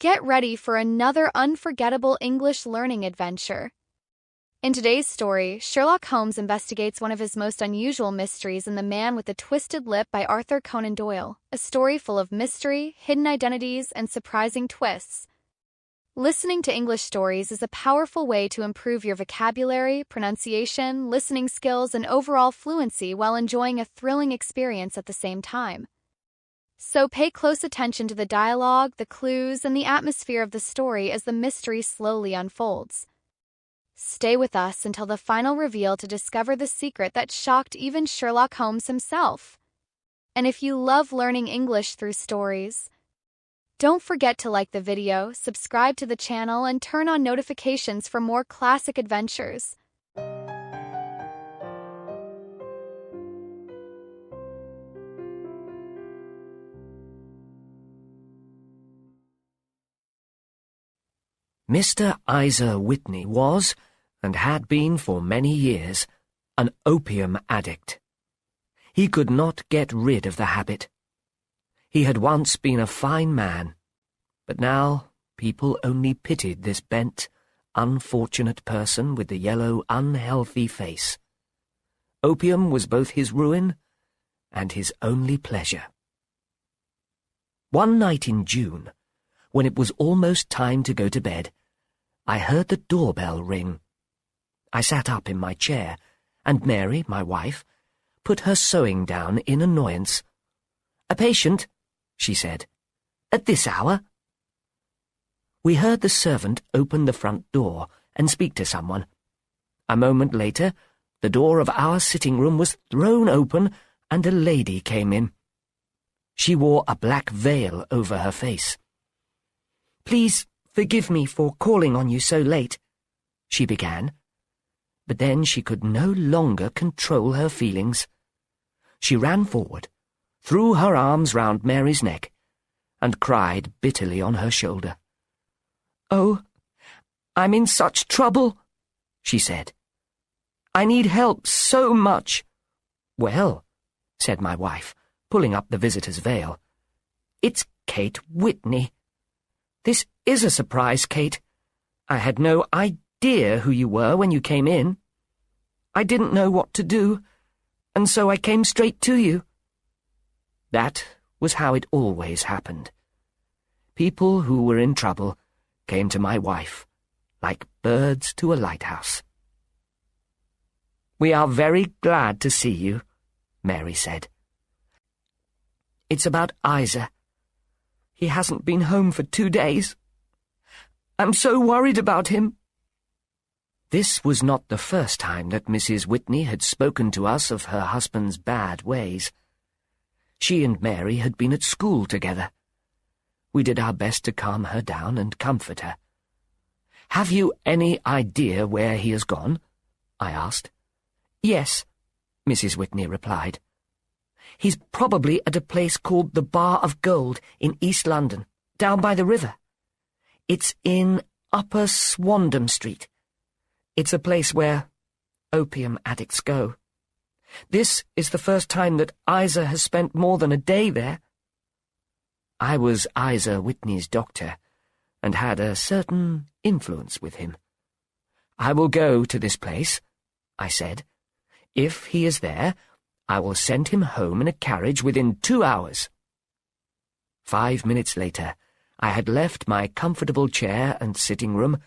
Get ready for another unforgettable English learning adventure. In today's story, Sherlock Holmes investigates one of his most unusual mysteries in The Man with the Twisted Lip by Arthur Conan Doyle, a story full of mystery, hidden identities, and surprising twists. Listening to English stories is a powerful way to improve your vocabulary, pronunciation, listening skills, and overall fluency while enjoying a thrilling experience at the same time. So pay close attention to the dialogue, the clues, and the atmosphere of the story as the mystery slowly unfolds. Stay with us until the final reveal to discover the secret that shocked even Sherlock Holmes himself. And if you love learning English through stories, don't forget to like the video, subscribe to the channel, and turn on notifications for more classic adventures. Mr. Isa Whitney was, and had been for many years, an opium addict. He could not get rid of the habit. He had once been a fine man, but now people only pitied this bent, unfortunate person with the yellow, unhealthy face. Opium was both his ruin and his only pleasure. One night in June, when it was almost time to go to bed, I heard the doorbell ring. I sat up in my chair, and Mary, my wife, put her sewing down in annoyance. "A patient," she said. "At this hour?" We heard the servant open the front door and speak to someone. A moment later, the door of our sitting room was thrown open, and a lady came in. She wore a black veil over her face. "Please forgive me for calling on you so late," she began. But then she could no longer control her feelings. She ran forward, threw her arms round Mary's neck, and cried bitterly on her shoulder. "Oh, I'm in such trouble," she said. "I need help so much." "Well," said my wife, pulling up the visitor's veil, "it's Kate Whitney. This is a surprise, Kate. I had no idea who you were when you came in. I didn't know what to do, and so I came straight to you." That was how it always happened. People who were in trouble came to my wife, like birds to a lighthouse. "We are very glad to see you," Mary said. "It's about Isa. He hasn't been home for 2 days. I'm so worried about him." This was not the first time that Mrs. Whitney had spoken to us of her husband's bad ways. She and Mary had been at school together. We did our best to calm her down and comfort her. "Have you any idea where he has gone?" I asked. "Yes," Mrs. Whitney replied. "He's probably at a place called the Bar of Gold in East London, down by the river. It's in Upper Swandam Street. It's a place where opium addicts go. This is the first time that Isa has spent more than a day there." I was Isa Whitney's doctor, and had a certain influence with him. "I will go to this place," I said. "If he is there, I will send him home in a carriage within 2 hours." 5 minutes later, I had left my comfortable chair and sitting room,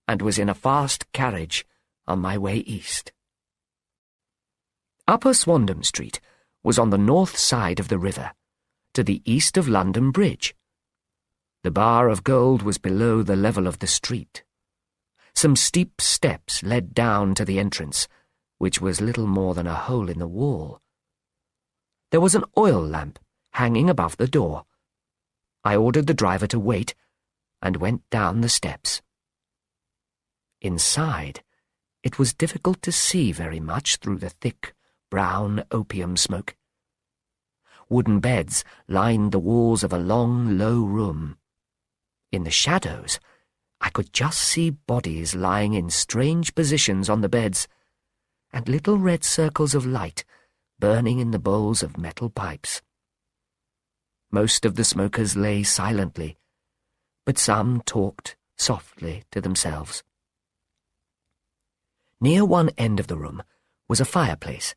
and was in a fast carriage on my way east. Upper Swandam Street was on the north side of the river, to the east of London Bridge. The Bar of Gold was below the level of the street. Some steep steps led down to the entrance, which was little more than a hole in the wall. There was an oil lamp hanging above the door. I ordered the driver to wait, and went down the steps. Inside, it was difficult to see very much through the thick, brown opium smoke. Wooden beds lined the walls of a long, low room. In the shadows, I could just see bodies lying in strange positions on the beds, and little red circles of light burning in the bowls of metal pipes. Most of the smokers lay silently, but some talked softly to themselves. Near one end of the room was a fireplace,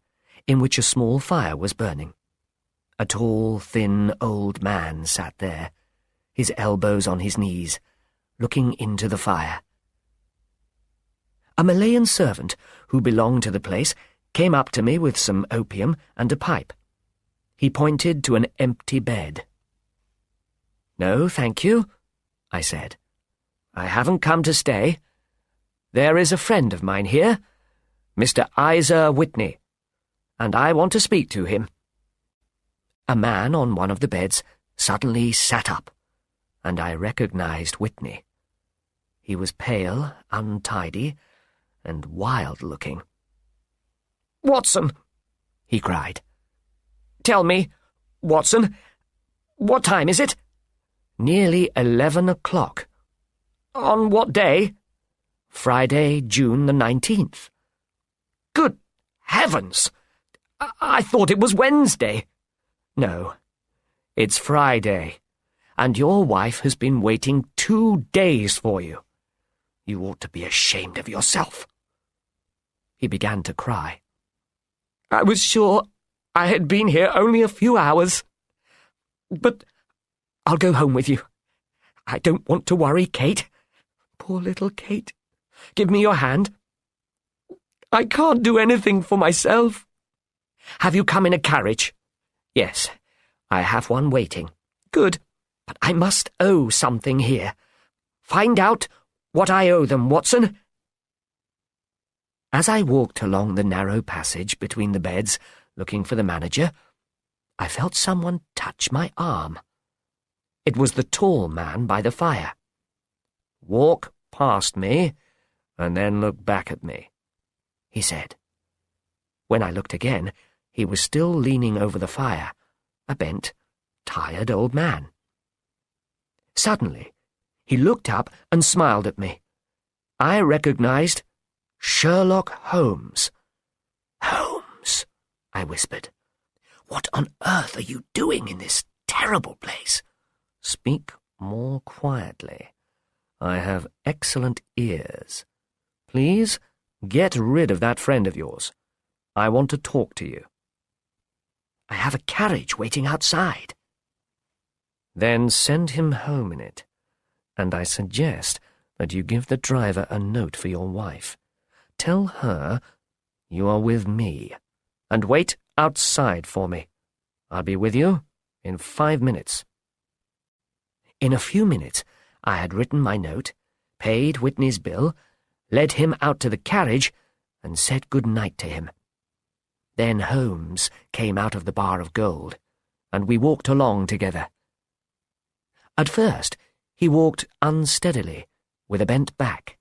in which a small fire was burning. A tall, thin old man sat there, his elbows on his knees, looking into the fire. A Malayan servant, who belonged to the place, came up to me with some opium and a pipe. He pointed to an empty bed. "No, thank you," I said. "I haven't come to stay. There is a friend of mine here, Mr. Isa Whitney, and I want to speak to him." A man on one of the beds suddenly sat up, and I recognized Whitney. He was pale, untidy, and wild-looking. "Watson!" he cried. "Tell me, Watson, what time is it?" "Nearly 11 o'clock. "On what day?" "Friday, June the 19th. "Good heavens! I thought it was Wednesday." "No, it's Friday, and your wife has been waiting 2 days for you. You ought to be ashamed of yourself." He began to cry. "I was sure I had been here only a few hours. But I'll go home with you. I don't want to worry Kate. Poor little Kate. Give me your hand. I can't do anything for myself." "Have you come in a carriage?" "Yes, I have one waiting." "Good. But I must owe something here. Find out what I owe them, Watson." As I walked along the narrow passage between the beds, looking for the manager, I felt someone touch my arm. It was the tall man by the fire. "Walk past me, and then look back at me," he said. When I looked again, he was still leaning over the fire, a bent, tired old man. Suddenly, he looked up and smiled at me. I recognized Sherlock Holmes. "Holmes," I whispered. "What on earth are you doing in this terrible place?" "Speak more quietly. I have excellent ears. Please get rid of that friend of yours. I want to talk to you." "I have a carriage waiting outside." "Then send him home in it, and I suggest that you give the driver a note for your wife. Tell her you are with me, and wait outside for me. I'll be with you in 5 minutes." In a few minutes I had written my note, paid Whitney's bill, led him out to the carriage, and said good night to him. Then Holmes came out of the bar of gold, and we walked along together. At first he walked unsteadily, with a bent back,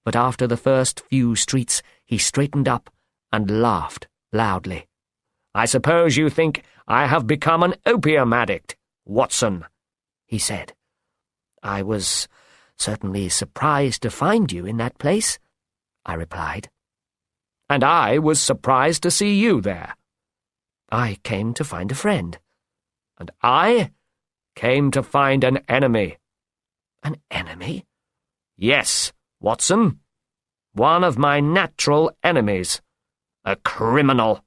but after the first few streets he straightened up and laughed loudly. "I suppose you think I have become an opium addict, Watson," he said. "I was certainly surprised to find you in that place," I replied. "And I was surprised to see you there." "I came to find a friend." "And I came to find an enemy." "An enemy?" "Yes, Watson. One of my natural enemies. A criminal.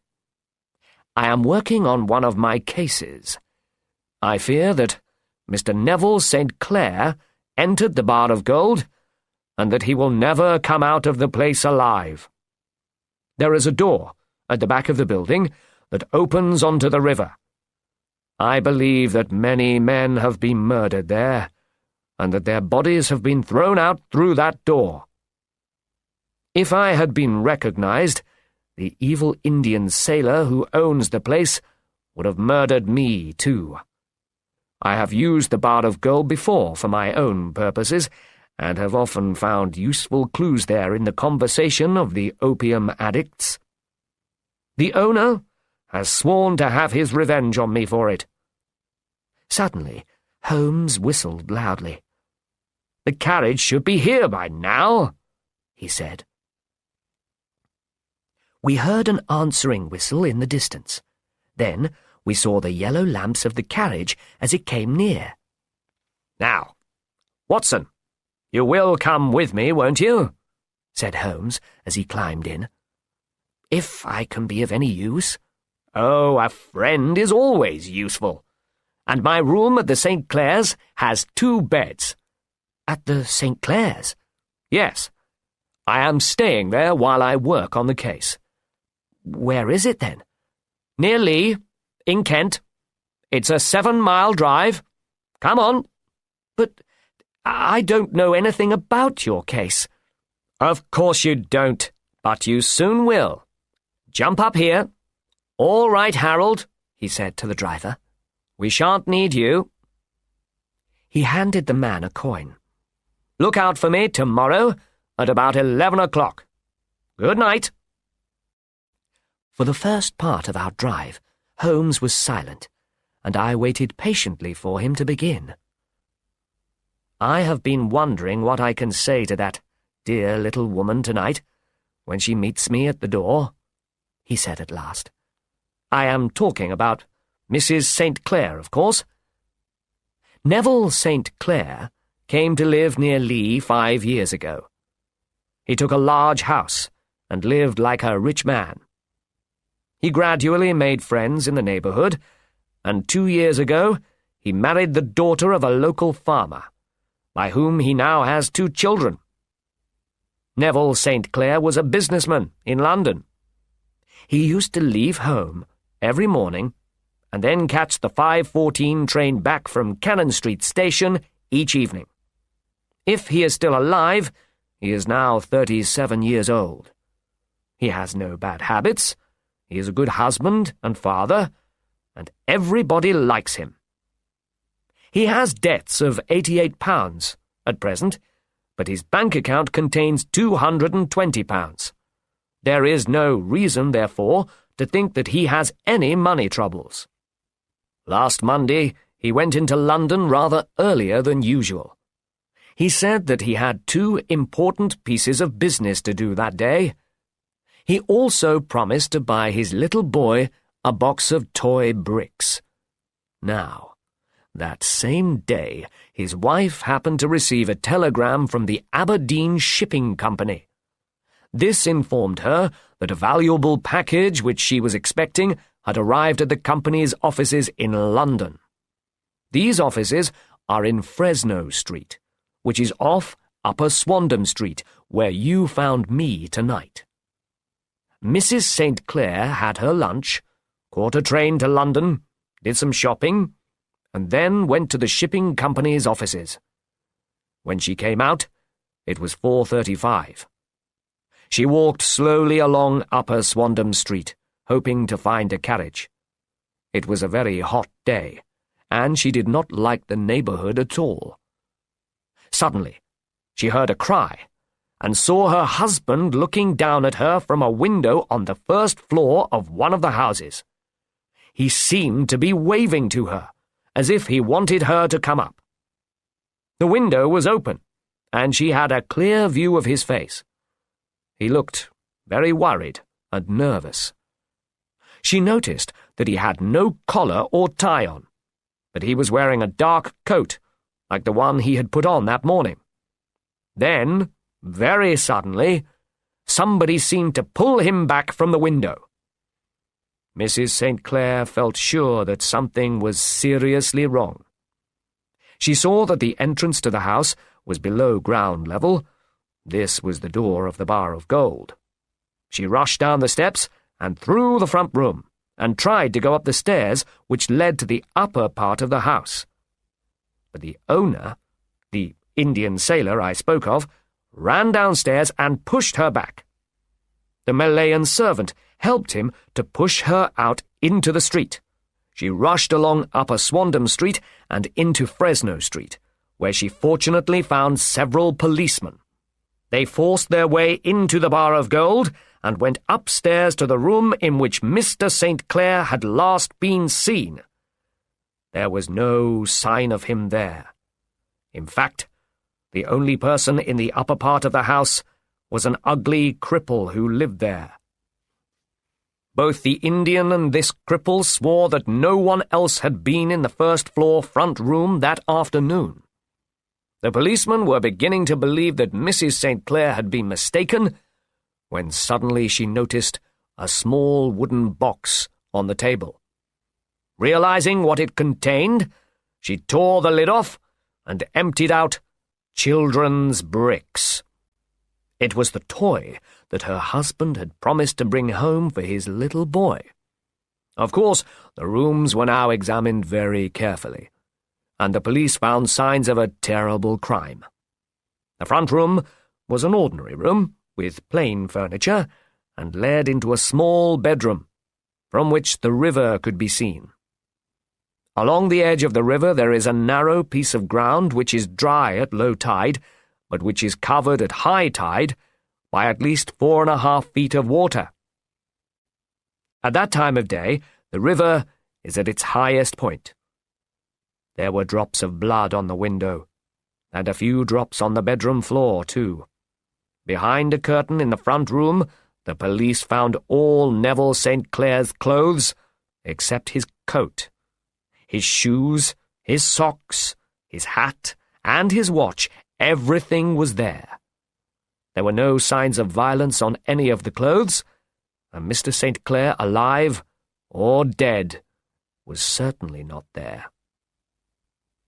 I am working on one of my cases. I fear that Mr. Neville St. Clair entered the bar of gold, and that he will never come out of the place alive. There is a door at the back of the building that opens onto the river. I believe that many men have been murdered there, and that their bodies have been thrown out through that door. If I had been recognized, the evil Indian sailor who owns the place would have murdered me too. I have used the bar of gold before for my own purposes, and have often found useful clues there in the conversation of the opium addicts. The owner has sworn to have his revenge on me for it." Suddenly, Holmes whistled loudly. "The carriage should be here by now," he said. We heard an answering whistle in the distance. Then we saw the yellow lamps of the carriage as it came near. "Now, "Watson, you will come with me, won't you?" said Holmes as he climbed in. "If I can be of any use." "Oh, a friend is always useful. And my room at the St. Clair's has 2 beds. At the St. Clair's? Yes. I am staying there while I work on the case." Where is it, then? "Near Lee, in Kent. It's a 7-mile drive. Come on." "But I don't know anything about your case." "Of course you don't, but you soon will. Jump up here." "All right, Harold," he said to the driver. "We shan't need you." He handed the man a coin. "Look out for me tomorrow at about 11 o'clock. Good night." For the first part of our drive, Holmes was silent, and I waited patiently for him to begin. "I have been wondering what I can say to that dear little woman tonight, when she meets me at the door," he said at last. "I am talking about Mrs. St. Clair, of course. Neville St. Clair came to live near Lee 5 years ago. He took a large house and lived like a rich man. He gradually made friends in the neighborhood, and 2 years ago he married the daughter of a local farmer, by whom he now has 2 children. Neville St. Clair was a businessman in London. He used to leave home every morning and then catch the 5:14 train back from Cannon Street Station each evening. If he is still alive, he is now 37 years old. He has no bad habits. He is a good husband and father, and everybody likes him. He has debts of £88 at present, but his bank account contains £220. There is no reason, therefore, to think that he has any money troubles. Last Monday he went into London rather earlier than usual. He said that he had 2 important pieces of business to do that day. He also promised to buy his little boy a box of toy bricks. Now, that same day, his wife happened to receive a telegram from the Aberdeen Shipping Company. This informed her that a valuable package which she was expecting had arrived at the company's offices in London. These offices are in Fresno Street, which is off Upper Swandam Street, where you found me tonight. Mrs. St. Clair had her lunch, caught a train to London, did some shopping, and then went to the shipping company's offices. When she came out, it was 4:35. She walked slowly along Upper Swandam Street, hoping to find a carriage. It was a very hot day, and she did not like the neighborhood at all. Suddenly, she heard a cry, and saw her husband looking down at her from a window on the first floor of one of the houses. He seemed to be waving to her, as if he wanted her to come up. The window was open, and she had a clear view of his face. He looked very worried and nervous. She noticed that he had no collar or tie on, but he was wearing a dark coat, like the one he had put on that morning. Then, very suddenly, somebody seemed to pull him back from the window. Mrs. St. Clair felt sure that something was seriously wrong. She saw that the entrance to the house was below ground level. This was the door of the Bar of Gold. She rushed down the steps and through the front room, and tried to go up the stairs which led to the upper part of the house. But the owner, the Indian sailor I spoke of, ran downstairs and pushed her back. The Malayan servant helped him to push her out into the street. She rushed along Upper Swandam Street and into Fresno Street, where she fortunately found several policemen. They forced their way into the Bar of Gold and went upstairs to the room in which Mr. St. Clair had last been seen. There was no sign of him there. In fact, the only person in the upper part of the house was an ugly cripple who lived there. Both the Indian and this cripple swore that no one else had been in the first-floor front room that afternoon. The policemen were beginning to believe that Mrs. St. Clair had been mistaken, when suddenly she noticed a small wooden box on the table. Realizing what it contained, she tore the lid off and emptied out children's bricks. It was the toy that her husband had promised to bring home for his little boy. Of course, the rooms were now examined very carefully, and the police found signs of a terrible crime. The front room was an ordinary room, with plain furniture, and led into a small bedroom, from which the river could be seen. Along the edge of the river there is a narrow piece of ground which is dry at low tide, but which is covered at high tide by at least 4.5 feet of water. At that time of day, the river is at its highest point. There were drops of blood on the window, and a few drops on the bedroom floor, too. Behind a curtain in the front room, the police found all Neville St. Clair's clothes, except his coat. His shoes, his socks, his hat, and his watch, everything was there. There were no signs of violence on any of the clothes, and Mr. St. Clair, alive or dead, was certainly not there.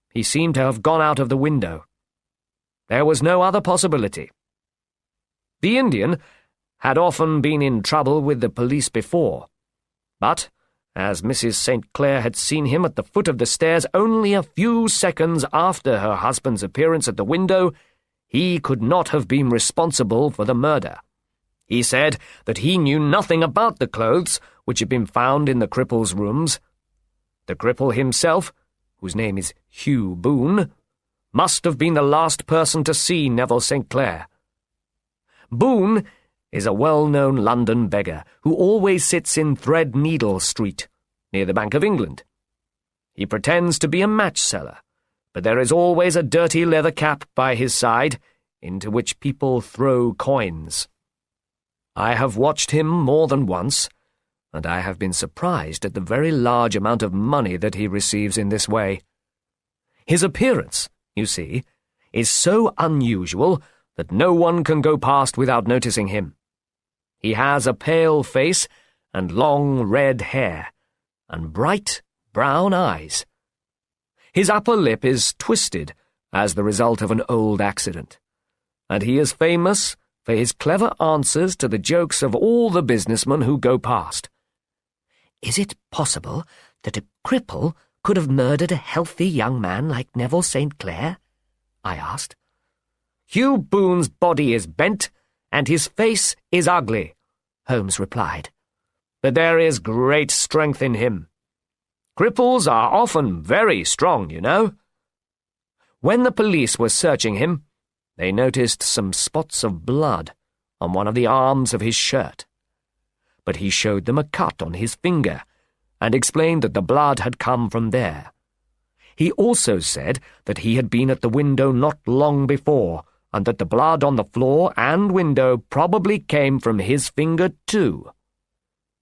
He seemed to have gone out of the window. There was no other possibility. The Indian had often been in trouble with the police before, but as Mrs. St. Clair had seen him at the foot of the stairs only a few seconds after her husband's appearance at the window, he could not have been responsible for the murder. He said that he knew nothing about the clothes which had been found in the cripple's rooms. The cripple himself, whose name is Hugh Boone, must have been the last person to see Neville St. Clair. Boone is a well-known London beggar who always sits in Threadneedle Street, near the Bank of England. He pretends to be a match-seller, but there is always a dirty leather cap by his side, into which people throw coins. I have watched him more than once, and I have been surprised at the very large amount of money that he receives in this way. His appearance, you see, is so unusual that no one can go past without noticing him. He has a pale face and long red hair, and bright brown eyes. His upper lip is twisted as the result of an old accident, and he is famous for his clever answers to the jokes of all the businessmen who go past. Is it possible that a cripple could have murdered a healthy young man like Neville St. Clair? I asked. Hugh Boone's body is bent, and his face is ugly, Holmes replied. But there is great strength in him. Cripples are often very strong, you know. When the police were searching him, they noticed some spots of blood on one of the arms of his shirt. But he showed them a cut on his finger, and explained that the blood had come from there. He also said that he had been at the window not long before, and that the blood on the floor and window probably came from his finger too.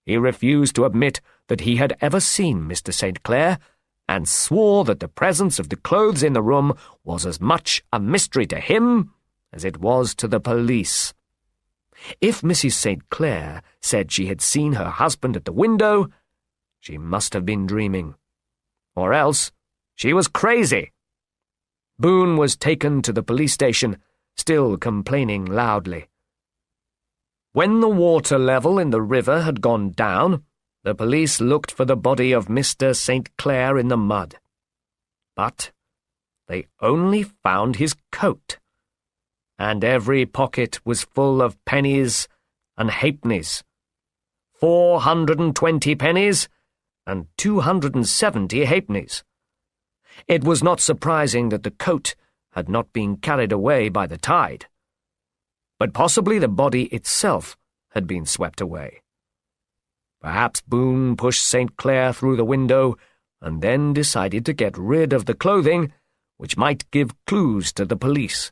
He refused to admit that he had ever seen Mr. St. Clair, and swore that the presence of the clothes in the room was as much a mystery to him as it was to the police. If Mrs. St. Clair said she had seen her husband at the window, she must have been dreaming. Or else she was crazy. Boone was taken to the police station, still complaining loudly. When the water level in the river had gone down, the police looked for the body of Mr. St. Clair in the mud. But they only found his coat, and every pocket was full of pennies and halfpennies, 420 pennies and 270 halfpennies. It was not surprising that the coat had not been carried away by the tide, but possibly the body itself had been swept away. Perhaps Boone pushed St. Clair through the window and then decided to get rid of the clothing, which might give clues to the police.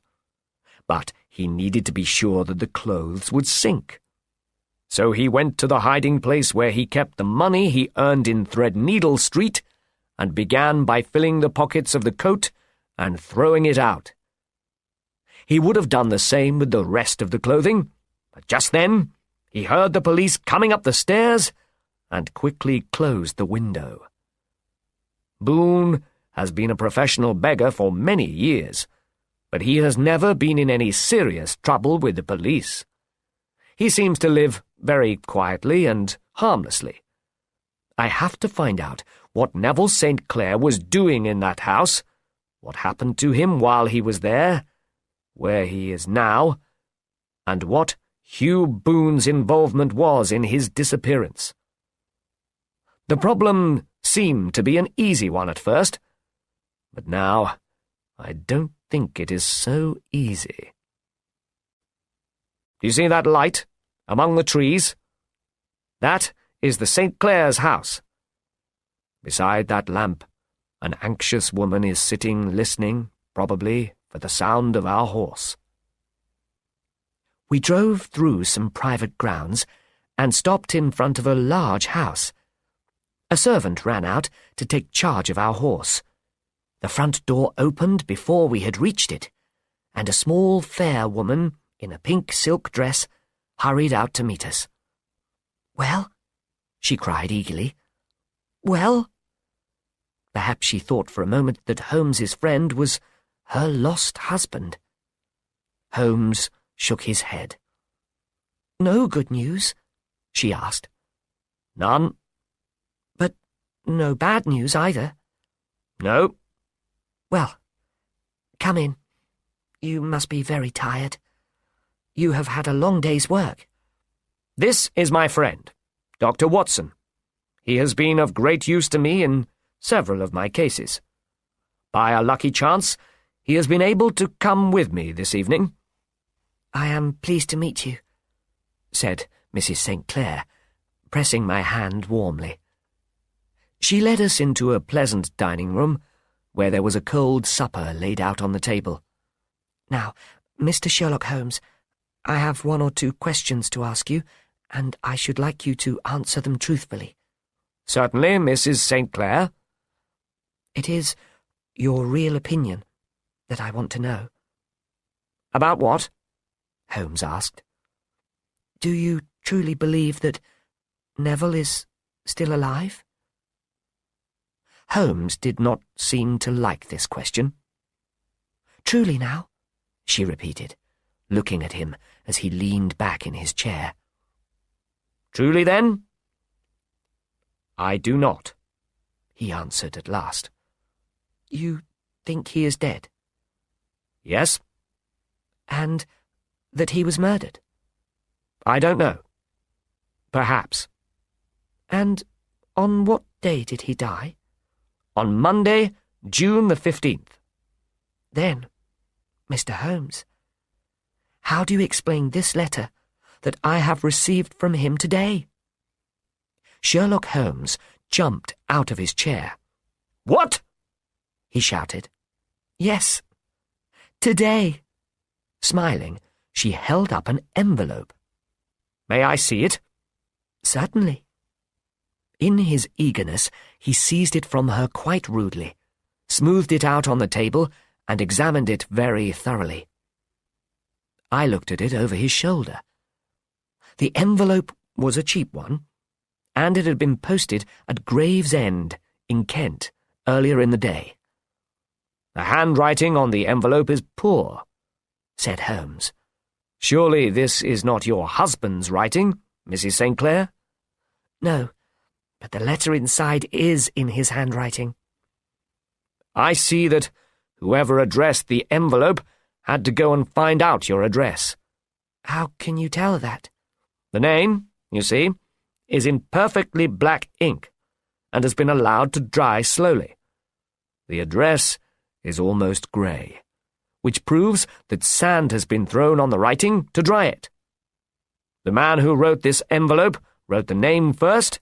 But he needed to be sure that the clothes would sink. So he went to the hiding place where he kept the money he earned in Threadneedle Street and began by filling the pockets of the coat and throwing it out, He would have done the same with the rest of the clothing, but just then he heard the police coming up the stairs and quickly closed the window. Boone has been a professional beggar for many years, but he has never been in any serious trouble with the police. He seems to live very quietly and harmlessly. I have to find out what Neville St. Clair was doing in that house, what happened to him while he was there, where he is now, and what Hugh Boone's involvement was in his disappearance. The problem seemed to be an easy one at first, but now I don't think it is so easy. Do you see that light among the trees? That is the St. Clair's house. Beside that lamp, an anxious woman is sitting listening, probably, for the sound of our horse. We drove through some private grounds and stopped in front of a large house. A servant ran out to take charge of our horse. The front door opened before we had reached it, and a small, fair woman in a pink silk dress hurried out to meet us. "Well?" she cried eagerly. "Well?" Perhaps she thought for a moment that Holmes's friend was her lost husband. Holmes shook his head. "No good news?" she asked. "None." "But no bad news either?" "No." "Well, come in. You must be very tired. You have had a long day's work." "This is my friend, Dr. Watson. He has been of great use to me in several of my cases. By a lucky chance, he has been able to come with me this evening." "I am pleased to meet you," said Mrs. St. Clair, pressing my hand warmly. She led us into a pleasant dining room, where there was a cold supper laid out on the table. "Now, Mr. Sherlock Holmes, I have 1 or 2 questions to ask you, and I should like you to answer them truthfully." "Certainly, Mrs. St. Clair." "It is your real opinion that I want to know." "About what?" Holmes asked. "Do you truly believe that Neville is still alive?" Holmes did not seem to like this question. "Truly now?" she repeated, looking at him as he leaned back in his chair. "Truly, then?" "I do not," he answered at last. "You think he is dead?" "Yes." "And that he was murdered?" "I don't know. Perhaps." "And on what day did he die?" "On Monday, June the 15th. "Then, Mr. Holmes, how do you explain this letter that I have received from him today?" Sherlock Holmes jumped out of his chair. "What?" he shouted. "Yes, today." Smiling, she held up an envelope. "May I see it?" "Certainly." In his eagerness, he seized it from her quite rudely, smoothed it out on the table, and examined it very thoroughly. I looked at it over his shoulder. The envelope was a cheap one, and it had been posted at Gravesend, in Kent, earlier in the day. "The handwriting on the envelope is poor," said Holmes. "Surely this is not your husband's writing, Mrs. St. Clair?" "No, but the letter inside is in his handwriting." "I see that whoever addressed the envelope had to go and find out your address." "How can you tell that?" "The name, you see, is in perfectly black ink, and has been allowed to dry slowly. The address is almost grey, which proves that sand has been thrown on the writing to dry it. The man who wrote this envelope wrote the name first,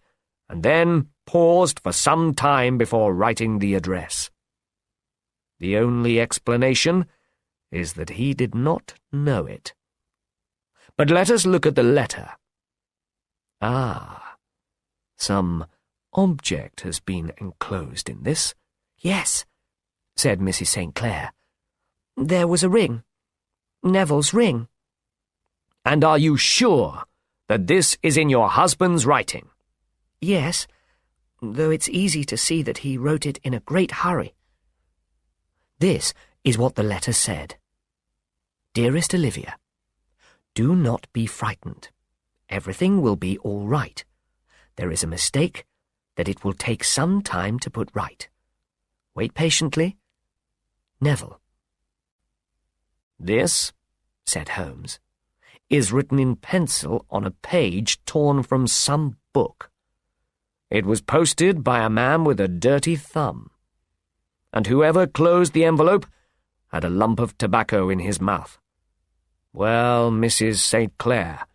and then paused for some time before writing the address. The only explanation is that he did not know it. But let us look at the letter. Ah, some object has been enclosed in this." "Yes," said Mrs. St. Clair. "There was a ring." Neville's ring. And are you sure that this is in your husband's writing? Yes, though it's easy to see that he wrote it in a great hurry. This is what the letter said. Dearest Olivia, do not be frightened. Everything will be all right. There is a mistake that it will take some time to put right. Wait patiently. Neville. This, said Holmes, is written in pencil on a page torn from some book. It was posted by a man with a dirty thumb, and whoever closed the envelope had a lump of tobacco in his mouth. Well, Mrs. St. Clair,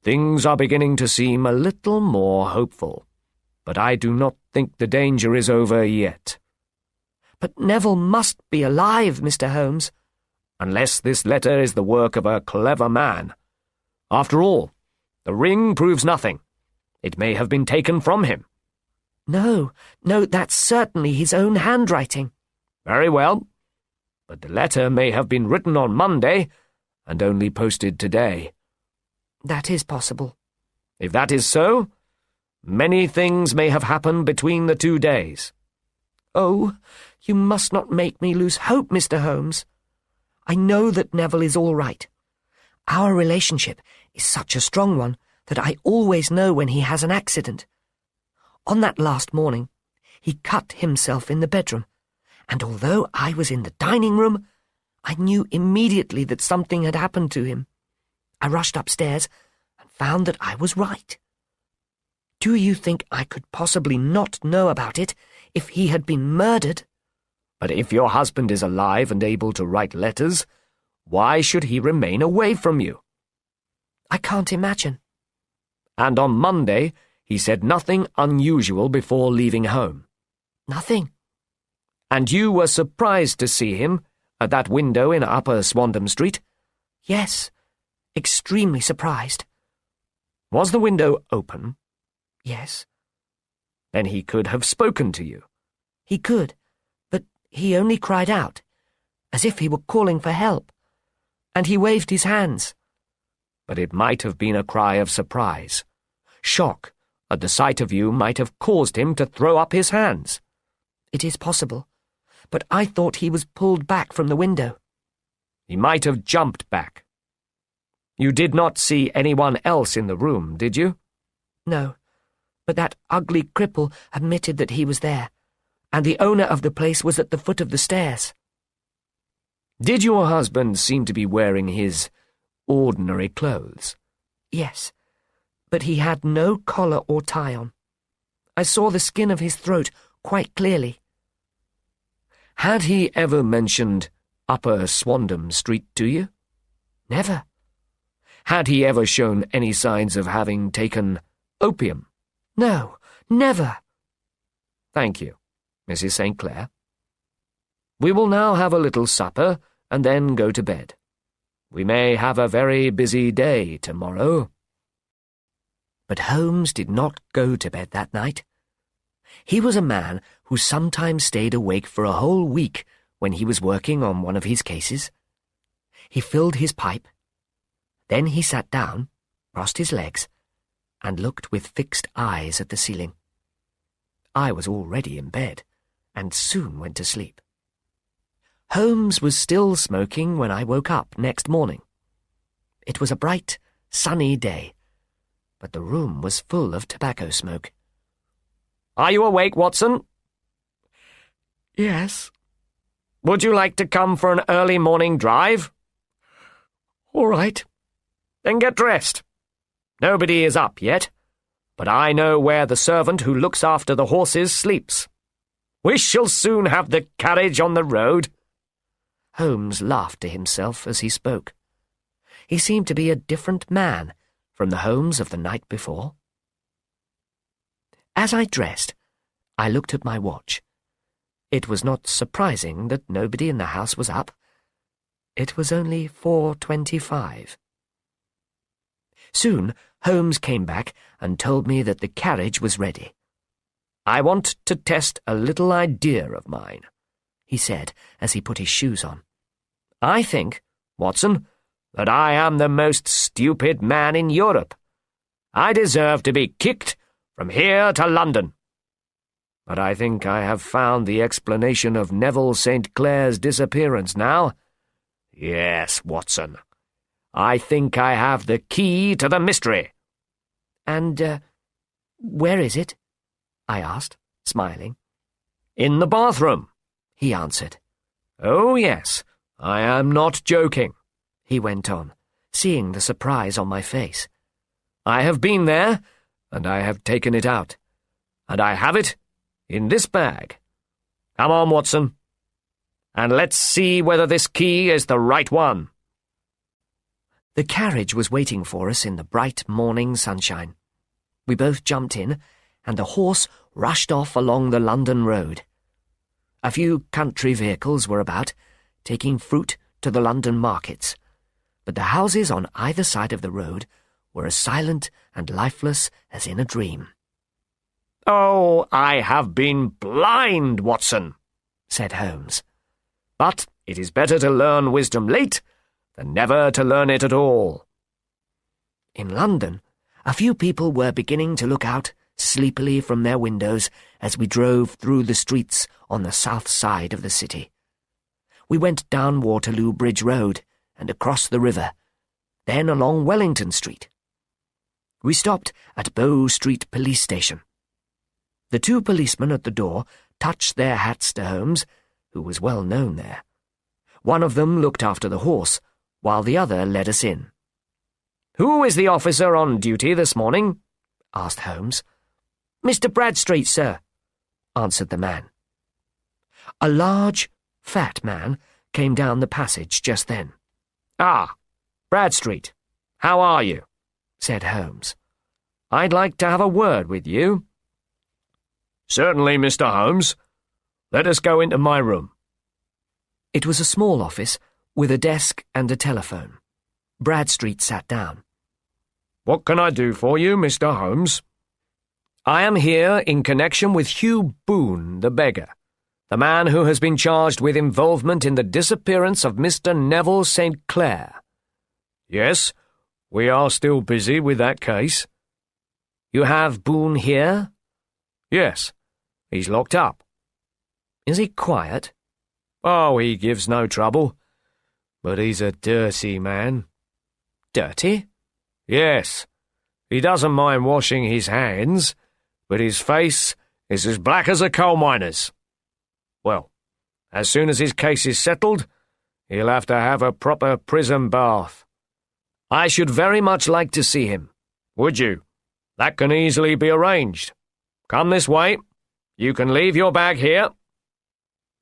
things are beginning to seem a little more hopeful, but I do not think the danger is over yet. But Neville must be alive, Mr. Holmes. Unless this letter is the work of a clever man. After all, the ring proves nothing. It may have been taken from him. No, that's certainly his own handwriting. Very well, but the letter may have been written on Monday and only posted today. That is possible. If that is so, many things may have happened between the 2 days. Oh, you must not make me lose hope, Mr. Holmes. I know that Neville is all right. Our relationship is such a strong one that I always know when he has an accident. On that last morning, he cut himself in the bedroom, and although I was in the dining room, I knew immediately that something had happened to him. I rushed upstairs and found that I was right. Do you think I could possibly not know about it if he had been murdered? But if your husband is alive and able to write letters, why should he remain away from you? I can't imagine. And on Monday, he said nothing unusual before leaving home. Nothing. And you were surprised to see him at that window in Upper Swandam Street? Yes, extremely surprised. Was the window open? Yes. Then he could have spoken to you. He could, but he only cried out, as if he were calling for help, and he waved his hands. But it might have been a cry of surprise. Shock at the sight of you might have caused him to throw up his hands. It is possible, but I thought he was pulled back from the window. He might have jumped back. You did not see anyone else in the room, did you? No, but that ugly cripple admitted that he was there, and the owner of the place was at the foot of the stairs. Did your husband seem to be wearing his ordinary clothes? Yes, but he had no collar or tie on. I saw the skin of his throat quite clearly. Had he ever mentioned Upper Swandam Street to you? Never. Had he ever shown any signs of having taken opium? No, never. Thank you, Mrs. St. Clair. We will now have a little supper and then go to bed. We may have a very busy day tomorrow. But Holmes did not go to bed that night. He was a man who sometimes stayed awake for a whole week when he was working on one of his cases. He filled his pipe. Then he sat down, crossed his legs, and looked with fixed eyes at the ceiling. I was already in bed, and soon went to sleep. Holmes was still smoking when I woke up next morning. It was a bright, sunny day, but the room was full of tobacco smoke. Are you awake, Watson? Yes. Would you like to come for an early morning drive? All right. Then get dressed. Nobody is up yet, but I know where the servant who looks after the horses sleeps. We shall soon have the carriage on the road. Holmes laughed to himself as he spoke. He seemed to be a different man from the Holmes of the night before. As I dressed, I looked at my watch. It was not surprising that nobody in the house was up. It was only 4:25. Soon Holmes came back and told me that the carriage was ready. I want to test a little idea of mine, he said as he put his shoes on. I think, Watson, that I am the most stupid man in Europe. I deserve to be kicked from here to London. But I think I have found the explanation of Neville St. Clair's disappearance now. Yes, Watson. I think I have the key to the mystery. And, where is it? I asked, smiling. In the bathroom, he answered. Oh, yes, I am not joking, he went on, seeing the surprise on my face. I have been there, and I have taken it out, and I have it in this bag. Come on, Watson, and let's see whether this key is the right one. The carriage was waiting for us in the bright morning sunshine. We both jumped in, and the horse rushed off along the London road. A few country vehicles were about, taking fruit to the London markets, but the houses on either side of the road were as silent and lifeless as in a dream. Oh, I have been blind, Watson, said Holmes. But it is better to learn wisdom late than never to learn it at all. In London, a few people were beginning to look out sleepily from their windows as we drove through the streets on the south side of the city. We went down Waterloo Bridge Road and across the river, then along Wellington Street. We stopped at Bow Street Police Station. The two policemen at the door touched their hats to Holmes, who was well known there. One of them looked after the horse, while the other led us in. "Who is the officer on duty this morning?" asked Holmes. "Mr. Bradstreet, sir," answered the man. A large, fat man came down the passage just then. "Ah, Bradstreet, how are you?" said Holmes. "I'd like to have a word with you." "Certainly, Mr. Holmes. Let us go into my room." It was a small office with a desk and a telephone. Bradstreet sat down. "What can I do for you, Mr. Holmes?" "I am here in connection with Hugh Boone, the beggar, the man who has been charged with involvement in the disappearance of Mr. Neville St. Clair." "Yes, we are still busy with that case." "You have Boone here?" "Yes, he's locked up." "Is he quiet?" "Oh, he gives no trouble. But he's a dirty man." "Dirty?" "Yes. He doesn't mind washing his hands, but his face is as black as a coal miner's. Well, as soon as his case is settled, he'll have to have a proper prison bath." "I should very much like to see him." "Would you? That can easily be arranged. Come this way. You can leave your bag here."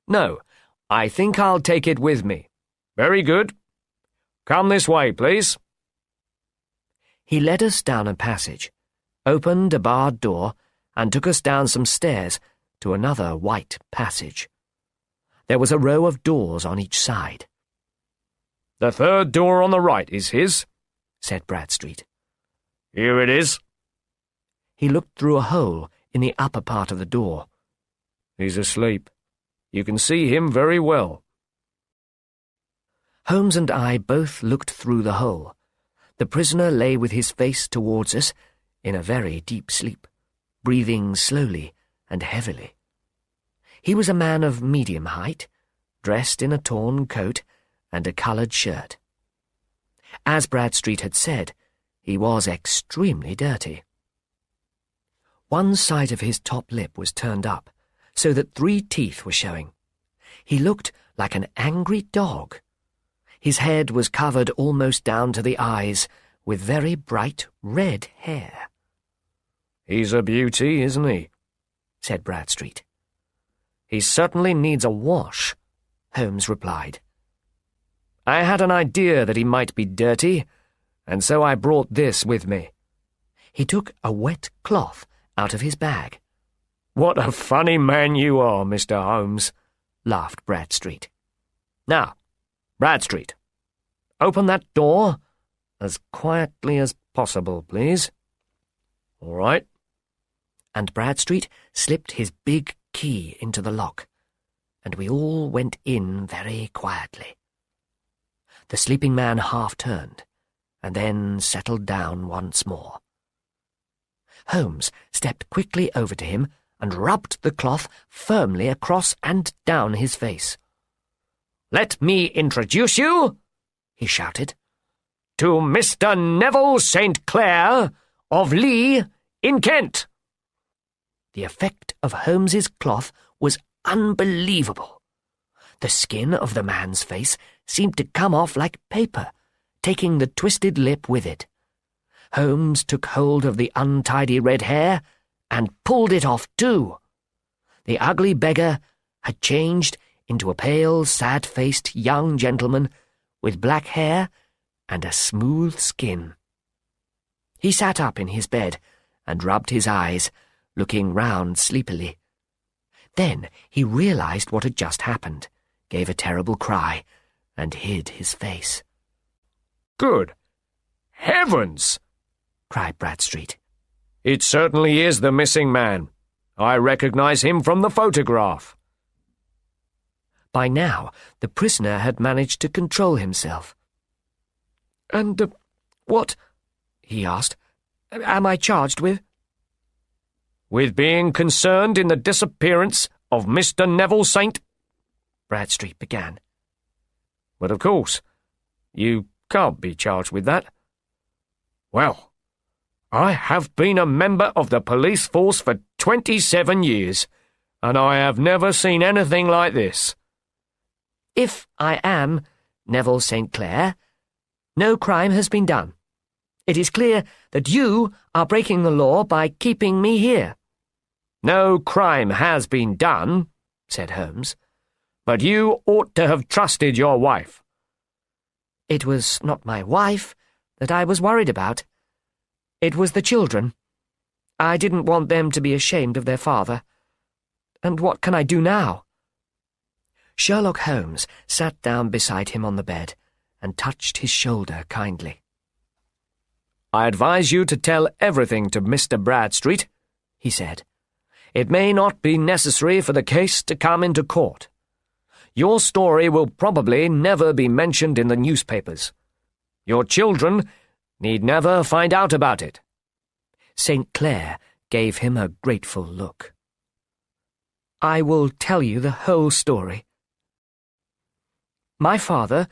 "No, I think I'll take it with me." "Very good. Come this way, please." He led us down a passage, opened a barred door, and took us down some stairs to another white passage. There was a row of doors on each side. "The third door on the right is his," said Bradstreet. "Here it is." He looked through a hole in the upper part of the door. "He's asleep. You can see him very well." Holmes and I both looked through the hole. The prisoner lay with his face towards us, in a very deep sleep, breathing slowly and heavily. He was a man of medium height, dressed in a torn coat and a coloured shirt. As Bradstreet had said, he was extremely dirty. One side of his top lip was turned up, so that 3 teeth were showing. He looked like an angry dog. His head was covered almost down to the eyes with very bright red hair. "He's a beauty, isn't he?" said Bradstreet. "He certainly needs a wash," Holmes replied. "I had an idea that he might be dirty, and so I brought this with me." He took a wet cloth out of his bag. "What a funny man you are, Mr. Holmes," laughed Bradstreet. "Now, Bradstreet, open that door as quietly as possible, please." "All right." And Bradstreet slipped his big key into the lock, and we all went in very quietly. The sleeping man half turned, and then settled down once more. Holmes stepped quickly over to him and rubbed the cloth firmly across and down his face. "Let me introduce you," he shouted, "to Mr. Neville St. Clair of Lee in Kent." The effect of Holmes's cloth was unbelievable. The skin of the man's face seemed to come off like paper, taking the twisted lip with it. Holmes took hold of the untidy red hair and pulled it off too. The ugly beggar had changed into a pale, sad-faced young gentleman with black hair and a smooth skin. He sat up in his bed and rubbed his eyes, looking round sleepily. Then he realized what had just happened, gave a terrible cry, and hid his face. "Good heavens!" cried Bradstreet. "It certainly is the missing man. I recognize him from the photograph." By now, the prisoner had managed to control himself. "And what," he asked, "am I charged with?" "With being concerned in the disappearance of Mr. Neville St. Bradstreet began. "But of course, you can't be charged with that." "Well, I have been a member of the police force for 27 years, and I have never seen anything like this." "If I am Neville St. Clair, no crime has been done. It is clear that you are breaking the law by keeping me here." "No crime has been done," said Holmes, "but you ought to have trusted your wife." "It was not my wife that I was worried about. It was the children. I didn't want them to be ashamed of their father. And what can I do now?" Sherlock Holmes sat down beside him on the bed and touched his shoulder kindly. "I advise you to tell everything to Mr. Bradstreet," he said. "It may not be necessary for the case to come into court. Your story will probably never be mentioned in the newspapers. Your children need never find out about it." St. Clair gave him a grateful look. "I will tell you the whole story. My father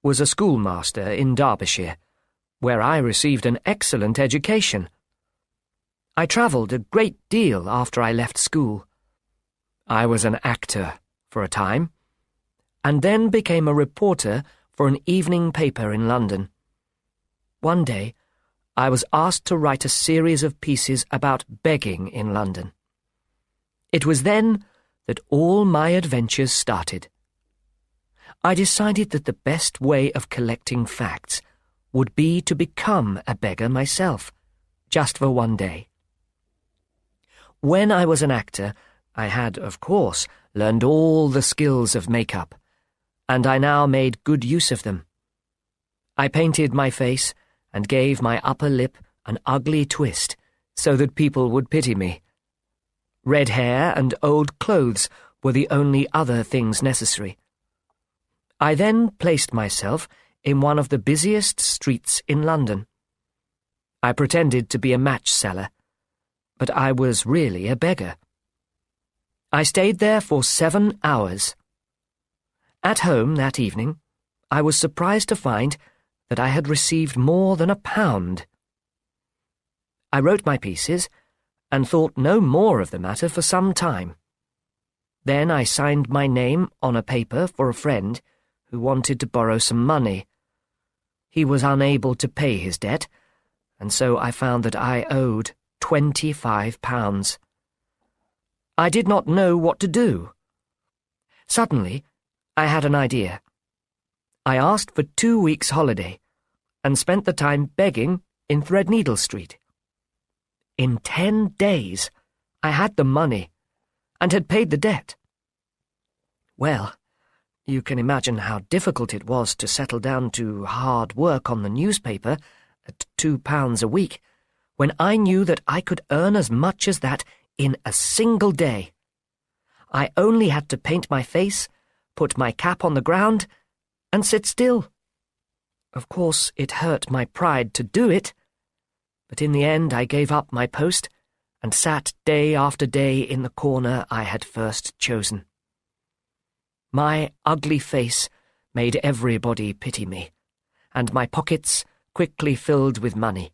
was a schoolmaster in Derbyshire, where I received an excellent education. I travelled a great deal after I left school. I was an actor for a time, and then became a reporter for an evening paper in London. One day, I was asked to write a series of pieces about begging in London. It was then that all my adventures started. I decided that the best way of collecting facts would be to become a beggar myself, just for one day. When I was an actor, I had, of course, learned all the skills of makeup, and I now made good use of them. I painted my face and gave my upper lip an ugly twist so that people would pity me. Red hair and old clothes were the only other things necessary. I then placed myself in one of the busiest streets in London. I pretended to be a match seller, but I was really a beggar. I stayed there for 7 hours. At home that evening, I was surprised to find that I had received more than £1. I wrote my pieces and thought no more of the matter for some time. Then I signed my name on a paper for a friend who wanted to borrow some money. He was unable to pay his debt, and so I found that I owed £25. I did not know what to do. Suddenly, I had an idea. I asked for 2 weeks' holiday and spent the time begging in Threadneedle Street. In 10 days, I had the money and had paid the debt. Well, you can imagine how difficult it was to settle down to hard work on the newspaper at £2 a week, when I knew that I could earn as much as that in a single day. I only had to paint my face, put my cap on the ground, and sit still. Of course, it hurt my pride to do it, but in the end I gave up my post and sat day after day in the corner I had first chosen. My ugly face made everybody pity me, and my pockets quickly filled with money.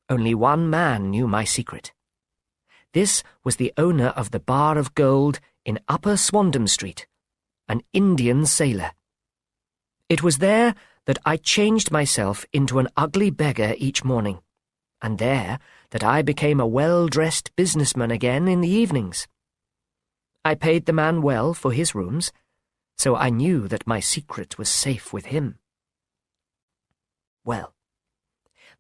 Only one man knew my secret. This was the owner of the Bar of Gold in Upper Swandam Street, an Indian sailor. It was there that I changed myself into an ugly beggar each morning, and there that I became a well-dressed businessman again in the evenings. I paid the man well for his rooms, so I knew that my secret was safe with him. Well,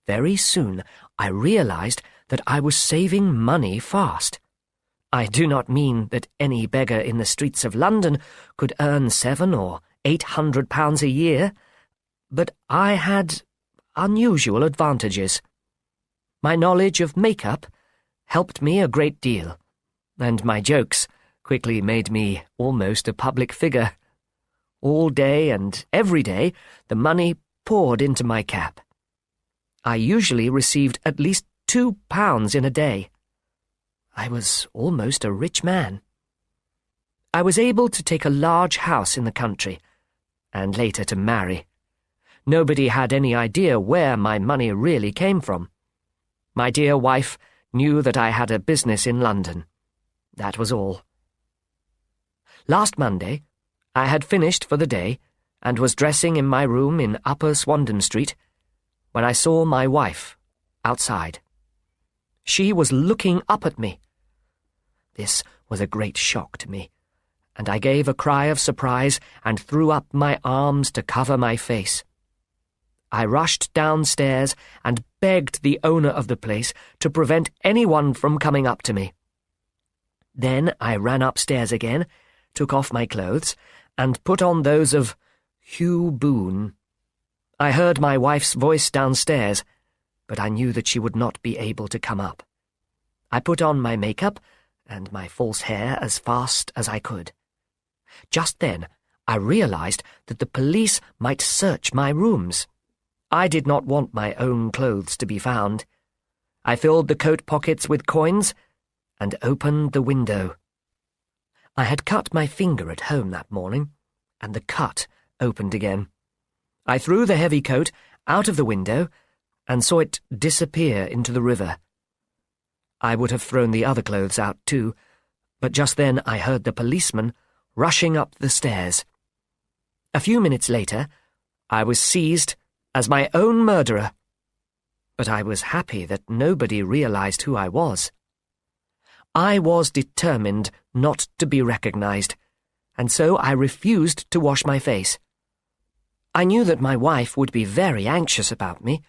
very soon I realized that I was saving money fast. I do not mean that any beggar in the streets of London could earn £700 or £800 a year, but I had unusual advantages. My knowledge of make-up helped me a great deal, and my jokes quickly made me almost a public figure. All day and every day the money poured into my cap. I usually received at least £2 in a day. I was almost a rich man. I was able to take a large house in the country, and later to marry. Nobody had any idea where my money really came from. My dear wife knew that I had a business in London. That was all. Last Monday, I had finished for the day and was dressing in my room in Upper Swandam Street when I saw my wife outside. She was looking up at me. This was a great shock to me, and I gave a cry of surprise and threw up my arms to cover my face. I rushed downstairs and begged the owner of the place to prevent anyone from coming up to me. Then I ran upstairs again, took off my clothes, and put on those of Hugh Boone. I heard my wife's voice downstairs, but I knew that she would not be able to come up. I put on my makeup and my false hair as fast as I could. Just then I realized that the police might search my rooms. I did not want my own clothes to be found. I filled the coat pockets with coins and opened the window. I had cut my finger at home that morning, and the cut opened again. I threw the heavy coat out of the window and saw it disappear into the river. I would have thrown the other clothes out too, but just then I heard the policeman rushing up the stairs. A few minutes later, I was seized as my own murderer, but I was happy that nobody realized who I was. I was determined not to be recognized, and so I refused to wash my face. I knew that my wife would be very anxious about me,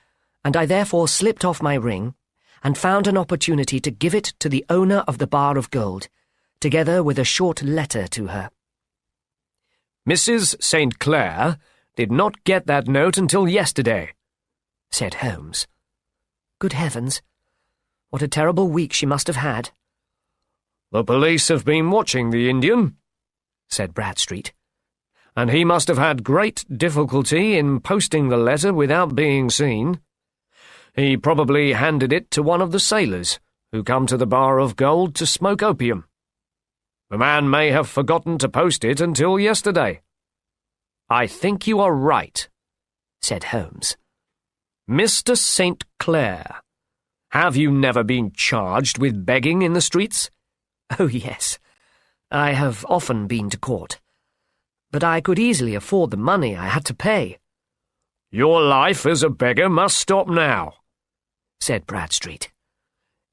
and I therefore slipped off my ring and found an opportunity to give it to the owner of the Bar of Gold, together with a short letter to her. Mrs. St. Clair did not get that note until yesterday, said Holmes. Good heavens, what a terrible week she must have had. The police have been watching the Indian, said Bradstreet, and he must have had great difficulty in posting the letter without being seen. He probably handed it to one of the sailors who come to the Bar of Gold to smoke opium. The man may have forgotten to post it until yesterday. I think you are right, said Holmes. Mr. St. Clair, have you never been charged with begging in the streets? Oh, yes. I have often been to court. But I could easily afford the money I had to pay. Your life as a beggar must stop now, said Bradstreet.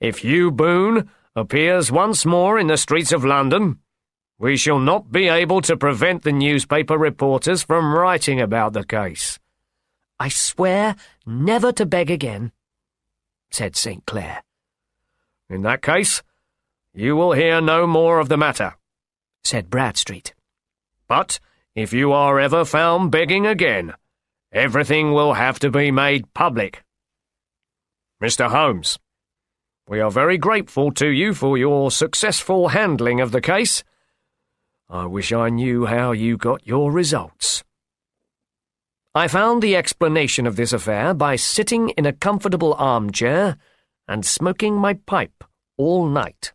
If Hugh Boone appears once more in the streets of London, we shall not be able to prevent the newspaper reporters from writing about the case. I swear never to beg again, said St. Clair. In that case, you will hear no more of the matter, said Bradstreet. But if you are ever found begging again, everything will have to be made public. Mr. Holmes, we are very grateful to you for your successful handling of the case. I wish I knew how you got your results. I found the explanation of this affair by sitting in a comfortable armchair and smoking my pipe all night,"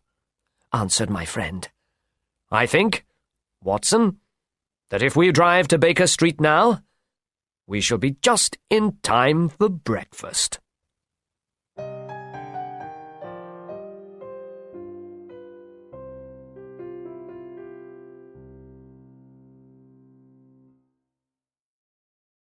answered my friend. "I think, Watson, that if we drive to Baker Street now, we shall be just in time for breakfast."